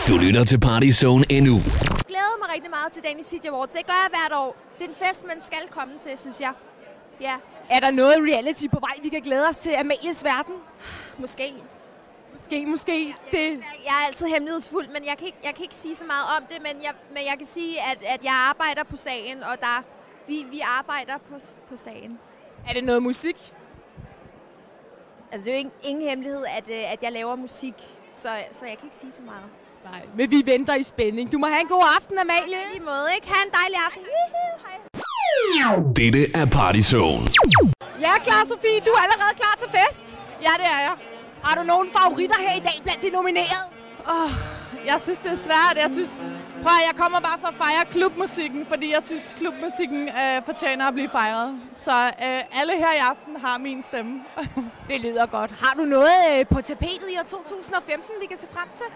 Du lytter til Partyzone endnu. Jeg glæder mig rigtig meget til Danish City Awards. Det gør jeg hvert år. Det er en fest, man skal komme til, synes jeg. Ja. Er der noget reality på vej, vi kan glæde os til? Amalies verden? Måske. Måske. Jeg er altid hemmelighedsfuld, men jeg kan ikke sige så meget om det. Men jeg kan sige, at jeg arbejder på sagen, og vi arbejder på sagen. Er det noget musik? Altså, det er jo ingen hemmelighed, at jeg laver musik, så jeg kan ikke sige så meget. Nej, men vi venter i spænding. Du må have en god aften, Amalie. I lige måde, ikke? Ha' en dejlig aften. Hej. Dette er Partyzone. Ja, klar, Sofie. Du er allerede klar til fest. Ja, det er jeg. Har du nogle favoritter her i dag blandt de nominerede? Jeg synes, det er svært. Jeg kommer bare for at fejre klubmusikken, fordi jeg synes, klubmusikken fortjener at blive fejret. Så alle her i aften har min stemme. Det lyder godt. Har du noget på tapetet i år 2015, vi kan se frem til?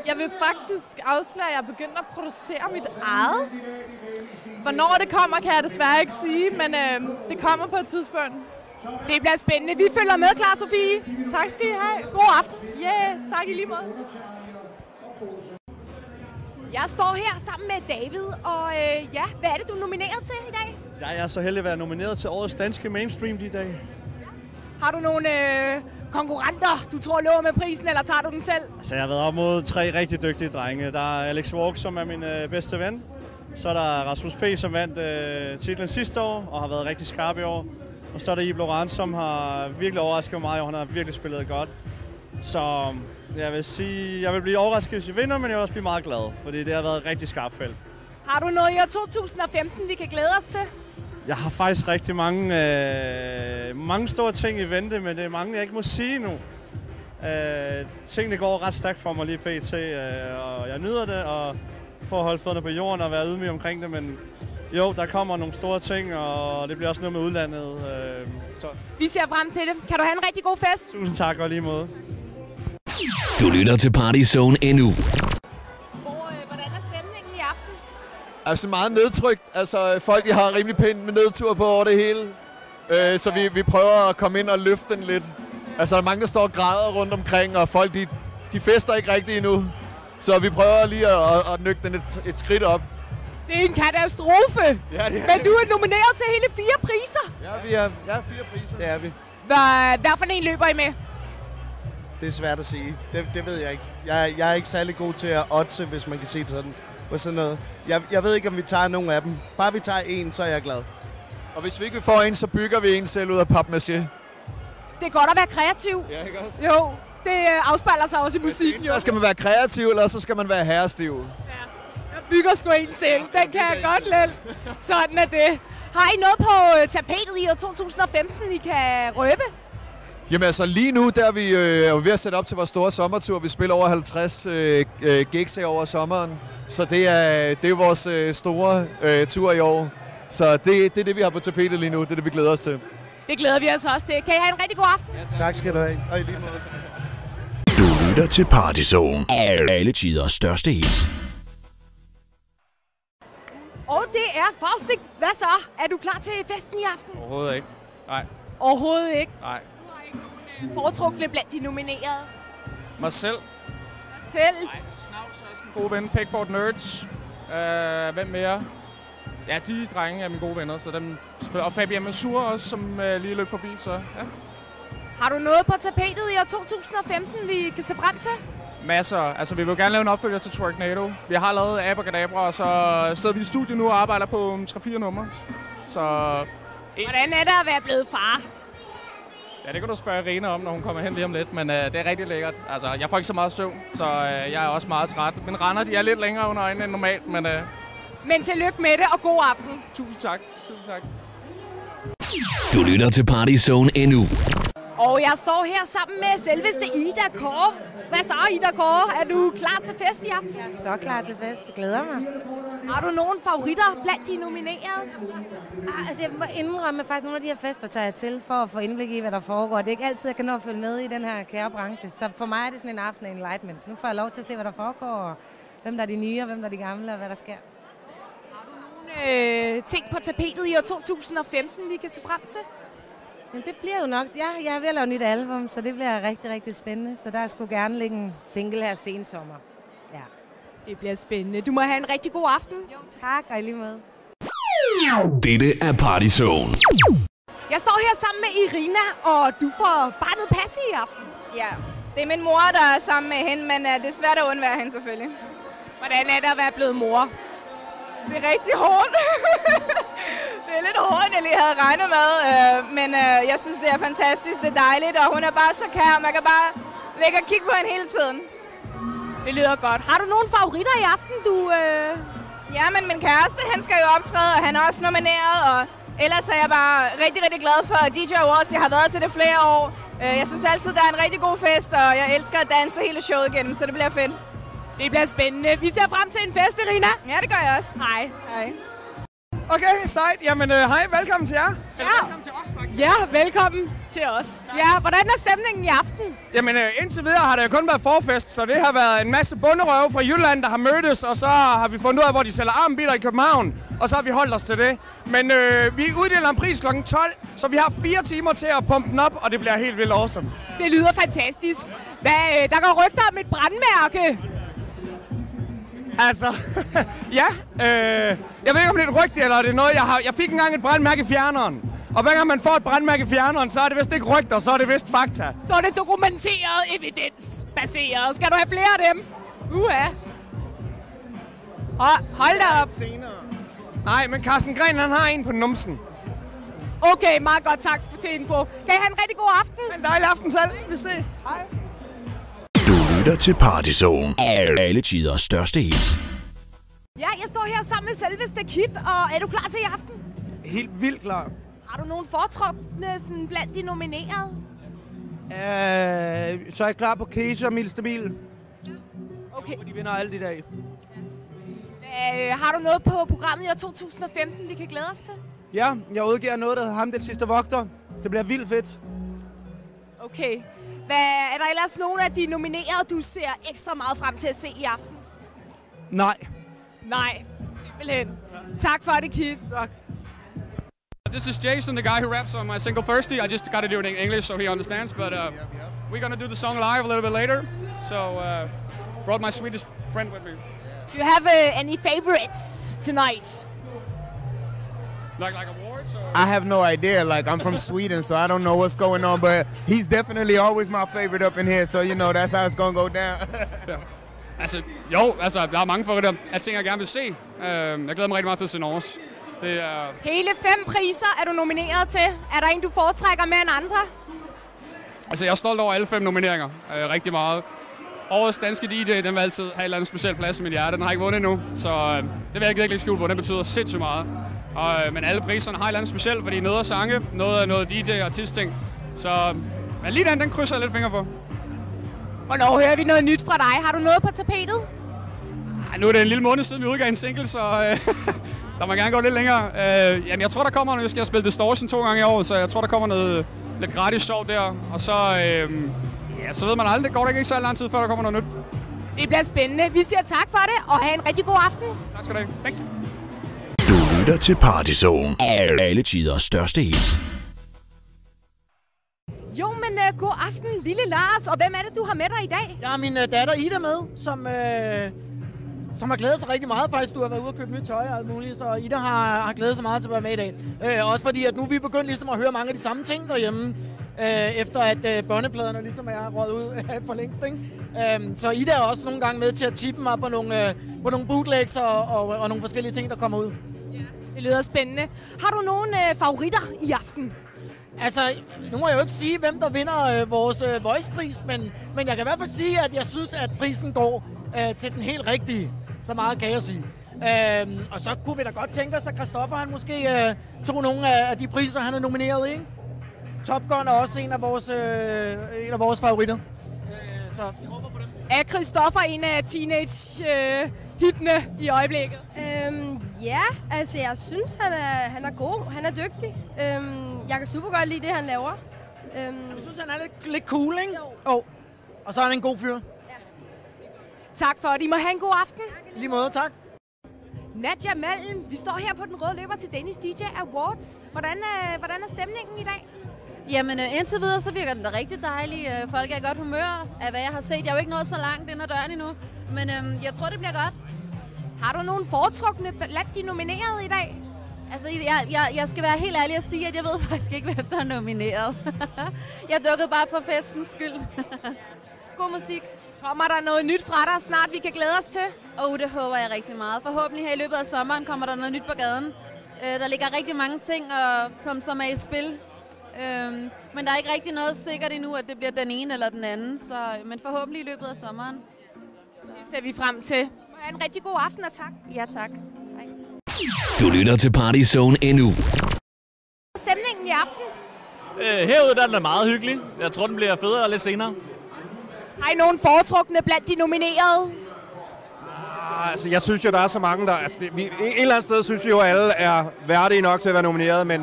Jeg vil faktisk afsløre, at jeg er begyndt at producere mit eget. Hvornår det kommer, kan jeg desværre ikke sige, men det kommer på et tidspunkt. Det bliver spændende. Vi følger med, klar, Sofie. Tak skal I have. God aften. Tak i lige måde. Jeg står her sammen med David, og hvad er det, du er nomineret til i dag? Jeg er så heldig at være nomineret til årets danske mainstream i dag. Har du nogle konkurrenter, du tror løber med prisen, eller tager du den selv? Altså, jeg har været op mod 3 rigtig dygtige drenge. Der er Alex Walk, som er min bedste ven. Så er der Rasmus P., som vandt titlen sidste år, og har været rigtig skarp i år. Og så er der Yves Laurent, som har virkelig overrasket mig, og han har virkelig spillet godt. Så jeg vil sige, jeg vil blive overrasket, hvis jeg vinder, men jeg vil også blive meget glad, fordi det har været et rigtig skarpt felt. Har du noget i år 2015, vi kan glæde os til? Jeg har faktisk rigtig mange store ting i vente, men det er mange, jeg ikke må sige nu. Tingene går ret stærkt for mig lige pt, og jeg nyder det, og får at holde fødderne på jorden og være ydmyg omkring det, men jo, der kommer nogle store ting, og det bliver også noget med udlandet. Så. Vi ser frem til det. Kan du have en rigtig god fest? Tusind tak, og lige måde. Du lytter til Partyzone endnu. Hvordan er stemningen i aften? Altså meget nedtrykt. Altså folk har rimelig pænt med nedtur på over det hele. Så vi prøver at komme ind og løfte den lidt. Altså der er mange, der står og græder rundt omkring, og folk de fester ikke rigtigt endnu. Så vi prøver lige at nykke den et skridt op. Det er en katastrofe! Ja, det er. Men du er nomineret til hele 4 priser! Ja, vi er 4 priser. Det er vi. Hvad for en løber I med? Det er svært at sige. Det ved jeg ikke. Jeg er ikke særlig god til at oddse, hvis man kan sige det sådan. På sådan noget. Jeg ved ikke, om vi tager nogen af dem. Bare vi tager en, så er jeg glad. Og hvis vi ikke får en, så bygger vi en selv ud af papmaché. Det er godt at være kreativ. Ja, ikke også? Jo, det afspejler sig også i musikken. Der skal man være kreativ, eller så skal man være herrestiv. Jeg bygger sgu en selv. Den kan jeg godt lide. Sådan er det. Har I noget på tapetet i år 2015, I kan røbe? Jamen altså lige nu, der er vi ved at sætte op til vores store sommertur. Vi spiller over 50 gigs her over sommeren. Så det er jo vores store tur i år. Så det er det, vi har på tapetet lige nu. Det er det, vi glæder os til. Det glæder vi os også til. Kan I have en rigtig god aften? Ja, tak skal du have. Og i lige måde. Du lytter til Partyzone. Alle tiders største hits. Og det er Faustik. Hvad så? Er du klar til festen i aften? Overhovedet ikke. Nej. Overhovedet ikke. Nej. Du har ikke nogen foretrukne blandt de nominerede? Mig selv. Selv? Nej, Snavs er også min gode ven. Pegboard Nerds. Hvem mere? Ja, de drenge er mine gode venner, så dem selvfølgelig. Og Fabian Masur også, som lige løb forbi, så ja. Har du noget på tapetet i år 2015, vi kan se frem til? Masser. Altså, vi vil jo gerne lave en opfølger til Twerknado. Vi har lavet Abracadabra, og så sidder vi i studiet nu og arbejder på 3-4 numre. Så... Hvordan er det at være blevet far? Ja, det kan du spørge Rena om, når hun kommer hen lige om lidt, men det er rigtig lækkert. Altså, jeg får ikke så meget søvn, så jeg er også meget træt. Men render, de er lidt længere under øjnene end normalt, men... Men tillykke med det, og god aften. Tusind tak. Tusind tak. Du lytter til Partyzone endnu. Og jeg står her sammen med selveste Ida Kåre. Hvad så, Ida Kåre? Er du klar til fest i aften? Så klar til fest. Jeg glæder mig. Har du nogle favoritter blandt de nominerede? Altså, jeg må indrømme, at faktisk nogle af de her fester tager jeg til for at få indblik i, hvad der foregår. Det er ikke altid, jeg kan nå at følge med i den her kære branche. Så for mig er det sådan en aften af enlightenment. Nu får jeg lov til at se, hvad der foregår, og hvem der er de nye, og hvem der er de gamle, og hvad der sker. Har du nogle ting på tapetet i år 2015, vi kan se frem til? Jamen, det bliver jo nok. Jeg er ved at lave nyt album, så det bliver rigtig, rigtig spændende. Så der skulle gerne ligge en single her sensommer. Ja. Det bliver spændende. Du må have en rigtig god aften. Jo, tak, og i lige måde. Dette er Partyzone. Jeg står her sammen med Irina, og du får barnet passe i aften. Ja, det er min mor, der er sammen med hende, men det er svært at undvære hende selvfølgelig. Hvordan er det at være blevet mor? Det er rigtig hårdt. Det er lidt hårdt, end jeg lige havde regnet med, men jeg synes, det er fantastisk, det er dejligt, og hun er bare så kær, man kan bare ligge og kigge på hende hele tiden. Det lyder godt. Har du nogle favoritter i aften, du... Ja, men min kæreste, han skal jo optræde, og han er også nomineret, og ellers er jeg bare rigtig, rigtig glad for DJ Awards. Jeg har været til det flere år. Jeg synes altid, der er en rigtig god fest, og jeg elsker at danse hele showet igennem, så det bliver fedt. Det bliver spændende. Vi ser frem til en fest, Irina. Ja, det gør jeg også. Hej. Hej. Okay, sejt. Jamen, hej. Velkommen til jer. Ja. Velkommen til os, faktisk. Ja, velkommen til os. Tak. Ja, hvordan er stemningen i aften? Jamen, indtil videre har det jo kun været forfest, så det har været en masse bunderøve fra Jylland, der har mødtes, og så har vi fundet ud af, hvor de sælger armbiler i København, og så har vi holdt os til det. Men vi uddeler en pris kl. 12, så vi har 4 timer til at pumpe den op, og det bliver helt vildt awesome. Det lyder fantastisk. Der går rygter om et brandmærke. Altså, ja. Jeg ved ikke, om det er et rygte, eller det er noget, jeg fik engang et brandmærke i fjerneren. Og hver gang man får et brandmærke i fjerneren, så er det vist ikke rygter, så er det vist fakta. Så er det dokumenteret, evidensbaseret. Skal du have flere af dem? Hold da op. Nej, men Carsten Gren, han har en på numsen. Okay, meget godt. Tak til info. Kan I have en rigtig god aften? En dejlig aften selv. Vi ses. Hej. Du lytter til Partyzone. Alle tiders største hits. Ja, jeg står her sammen med selveste Kid, og er du klar til i aften? Helt vildt klar. Har du nogle foretrukne blandt de nominerede? Så er jeg klar på Casey og Emil Stabil. Ja. Okay. De vinder alt i dag. Har du noget på programmet i år 2015, vi kan glæde os til? Ja, jeg udgiver noget, der hedder Ham den sidste vogter. Det bliver vildt fedt. Okay. Er der ellers nogen af de nominerede, du ser ekstra meget frem til at se i aften? Nej. Nej, simpelthen. Tak for det, Kid. Tak. This is Jason, the guy who raps on my single Thirsty. I just got to do it in English so he understands, but we're going to do the song live a little bit later. So brought my Swedish friend with me. Do you have any favorites tonight? Like awards? Or? I have no idea. Like, I'm from Sweden, so I don't know what's going on, but he's definitely always my favorite up in here, so you know, that's how it's going to go down. Ja. Der er mange favoritter af ting, jeg gerne vil se. Jeg glæder mig rigtig meget til at se Norge. Det er... Hele 5 priser er du nomineret til. Er der en, du foretrækker mere end andre? Altså, jeg er stolt over alle 5 nomineringer. Rigtig meget. Årets danske DJ, den vil altid have en eller anden speciel plads i mit hjerte. Den har ikke vundet endnu, så det vil jeg ikke skjule på. Den betyder sindssygt meget. Men alle priserne har et eller andet specielt, fordi noget er sange, noget DJ og artistting. Så men lige den krydser jeg lidt fingre på. Hvornår hører vi noget nyt fra dig? Har du noget på tapetet? Ej, nu er det en lille måned siden, vi udgav en single, så der må gerne gå lidt længere. Jamen, jeg tror, der kommer, nu skal jeg spille Distortion 2 gange i år, så jeg tror, der kommer noget lidt gratis sjov der. Og så, så ved man aldrig, det går ikke så lang tid, før der kommer noget nyt. Det bliver spændende. Vi siger tak for det, og have en rigtig god aften. Tak skal du have. Thank you. Du lytter til Partyzone. Alle tiders største hits. Jo, men god aften, lille Lars. Og hvem er det, du har med dig i dag? Jeg har min datter Ida med, som har glædet sig rigtig meget. Faktisk, du har været ude og købe nyt tøj og alt muligt, så Ida har glædet sig meget til at være med i dag. Også fordi, at nu er vi begyndt ligesom at høre mange af de samme ting derhjemme, efter at båndepladerne ligesom er røget ud for længst, ikke? Så Ida er også nogle gange med til at tippe mig på nogle bootlegs og nogle forskellige ting, der kommer ud. Ja, det lyder spændende. Har du nogle favoritter i aften? Altså, nu må jeg jo ikke sige, hvem der vinder vores Voice-pris, men jeg kan i hvert fald sige, at jeg synes, at prisen går til den helt rigtige. Så meget kan jeg sige. Og så kunne vi da godt tænke os, at Christoffer han måske tog nogle af de priser, han er nomineret, ikke? Top Gun er også en af vores favoritter. Så jeg håber på det. Er Christoffer en af teenage-hittene i øjeblikket? Ja, altså jeg synes, han er god. Han er dygtig. Jeg kan super godt lide det, han laver. Jeg synes, han er lidt cool, ikke? Jo. Og så er han en god fyr. Ja. Tak for det. I må have en god aften. I lige måde, tak. Nadia Malm, vi står her på den røde løber til Danish DJ Awards. Hvordan er stemningen i dag? Jamen indtil videre, så virker den da rigtig dejlig. Folk er i godt humør af, hvad jeg har set. Jeg er jo ikke nået så langt ind ad døren endnu, men jeg tror, det bliver godt. Har du nogen foretrukne blandt de nominerede i dag? Altså, jeg skal være helt ærlig at sige, at jeg ved faktisk ikke, hvem der er nomineret. Jeg dukkede bare for festens skyld. God musik. Kommer der noget nyt fra dig snart, vi kan glæde os til? Det håber jeg rigtig meget. Forhåbentlig her i løbet af sommeren kommer der noget nyt på gaden. Der ligger rigtig mange ting, som er i spil. Men der er ikke rigtig noget sikkert endnu, at det bliver den ene eller den anden. Men forhåbentlig i løbet af sommeren. Så det ser vi frem til. Ha' en rigtig god aften og tak. Ja, tak. Hej. Du lytter til Party Zone endnu. Stemningen i aften? Herude der er den meget hyggelig. Jeg tror, den bliver federe lidt senere. Har I nogen foretrukne blandt de nominerede? Altså, jeg synes jo, der er så mange, der... Altså, et eller andet sted synes vi jo, at alle er værdige nok til at være nomineret, men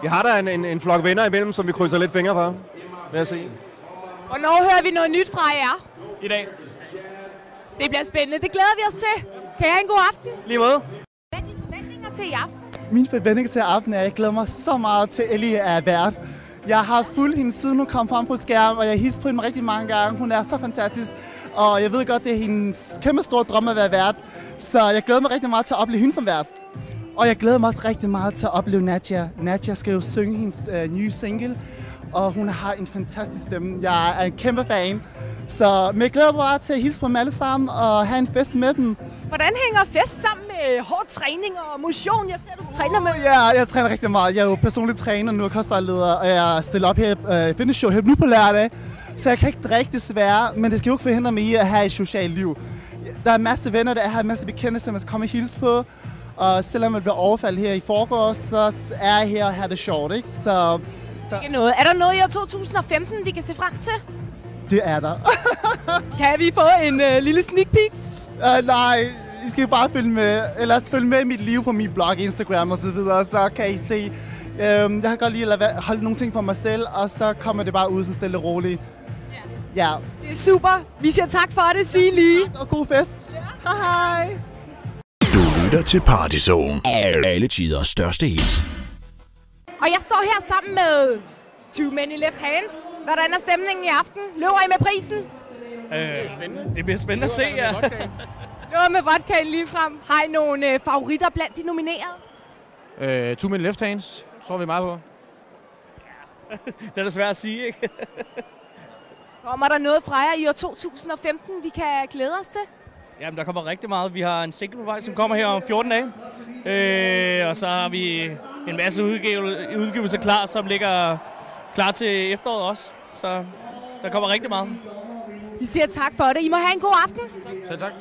vi har da en flok venner imellem, som vi krydser lidt fingre for, vil jeg sige. Hvornår hører vi noget nyt fra jer? I dag. Det bliver spændende. Det glæder vi os til. Kan I have en god aften? Lige måde. Hvad er dine forventninger til i aften? Min forventning til aften er, at jeg glæder mig så meget til, at Ellie er vært. Jeg har fulgt hende siden hun kom frem på skærm, og jeg har hilst på hende rigtig mange gange. Hun er så fantastisk, og jeg ved godt, det er hendes kæmpe store drøm at være vært. Så jeg glæder mig rigtig meget til at opleve hende som vært. Og jeg glæder mig også rigtig meget til at opleve Nadia. Nadia skal jo synge hendes nye single, og hun har en fantastisk stemme. Jeg er en kæmpe fan. Men jeg glæder mig bare til at hilse på dem alle sammen og have en fest med dem. Hvordan hænger fest sammen med hård træning og motion? Jeg ser, du træner med. Ja, jeg træner rigtig meget. Jeg er jo personlig træner nu og kostholdleder, og jeg stiller op her i fitnessshow her nu på lørdag. Så jeg kan ikke drikke desværre, men det skal jo ikke forhindre mig i at have et socialt liv. Der er en masse venner, der har en masse bekendte, som man skal komme og hilse på. Og selvom jeg bliver overfaldet her i forgårs, så er jeg her og har det sjovt, ikke? Så. Ikke noget. Er der noget i år 2015, vi kan se frem til? Det er der. Kan vi få en lille sneak peek? Nej, I skal bare følge med. Ellers følge med i mit liv på min blog, Instagram og så videre, så kan I se. Jeg kan godt lide at holde nogle ting for mig selv, og så kommer det bare ud så stille og roligt. Ja. Det er super. Vi siger tak for det, sige lige. Og god fest. Ja. Hej. Du lytter til Party Zone. Alle tiders største hits. Og jeg står her sammen med Too Many Left Hands. Hvordan er stemningen i aften? Løber I med prisen? Det bliver spændende at se, ja. Løber med vodkaen lige frem. Har I nogle favoritter blandt de nominerede? Too Many Left Hands, tror vi meget på. Ja. Det er da svært at sige, ikke? Kommer der noget fra jer i år 2015, vi kan glæde os til? Jamen, der kommer rigtig meget. Vi har en single på vej, som kommer her om 14 dage. Og så har vi en masse udgivelser klar, som ligger klar til efteråret også. Så der kommer rigtig meget. Vi siger tak for det. I må have en god aften. Så tak.